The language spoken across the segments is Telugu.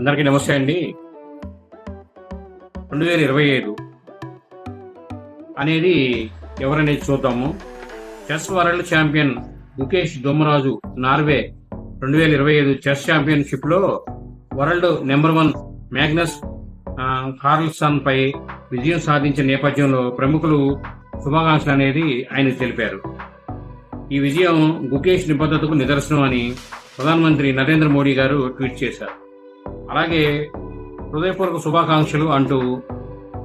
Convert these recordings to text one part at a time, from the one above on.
అందరికీ నమస్తే అండి. 2025 అనేది ఎవరనేది చూద్దాము. Chess world champion Gukesh Dommaraju Norway 2025 chess ఛాంపియన్షిప్లో వరల్డ్ నెంబర్ 1 మ్యాగ్నస్ కార్ల్సన్ పై విజయం సాధించిన నేపథ్యంలో ప్రముఖులు శుభాకాంక్షలు అనేది ఆయన తెలిపారు. ఈ విజయం గుకేష్ నిబద్ధతకు నిదర్శనం అని ప్రధానమంత్రి నరేంద్ర మోడీ గారు ట్వీట్ చేశారు. అలాగే హృదయపూర్వక శుభాకాంక్షలు అంటూ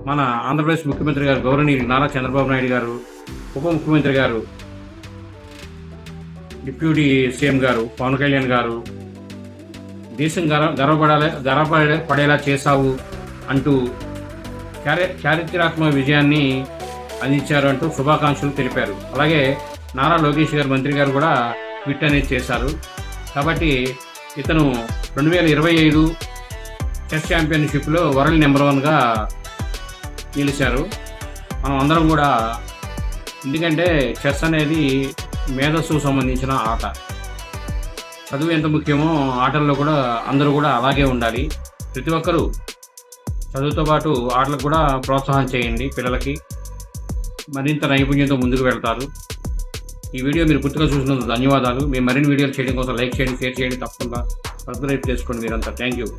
మన ఆంధ్రప్రదేశ్ ముఖ్యమంత్రి గారు గౌరవనీయులు నారా చంద్రబాబు నాయుడు గారు, ఉప ముఖ్యమంత్రి గారు, డిప్యూటీ సీఎం గారు పవన్ కళ్యాణ్ గారు దేశం గర్వపడేలా చేశావు అంటూ చారిత్రాత్మక విజయాన్ని అందించారు అంటూ శుభాకాంక్షలు తెలిపారు. అలాగే నారా లోకేష్ గారు మంత్రి గారు కూడా ట్వీట్ అనేది చేశారు. కాబట్టి ఇతను 2025 చెస్ ఛాంపియన్షిప్లో వరల్డ్ నెంబర్ 1గా నిలిచారు. మనం అందరం కూడా, ఎందుకంటే చెస్ అనేది మేధస్సుకు సంబంధించిన ఆట. చదువు ఎంత ముఖ్యమో ఆటల్లో కూడా అందరూ కూడా అలాగే ఉండాలి. ప్రతి ఒక్కరూ చదువుతో పాటు ఆటలకు కూడా ప్రోత్సాహం చేయండి. పిల్లలకి మరింత నైపుణ్యంతో ముందుకు వెళ్తారు. ఈ వీడియో మీరు పూర్తిగా చూసినందుకు ధన్యవాదాలు. మేము మరిన్ని వీడియోలు చేయడం కోసం లైక్ చేయండి, షేర్ చేయండి, తప్పకుండా సబ్స్క్రైబ్ చేసుకోండి మీరంతా. Thank you.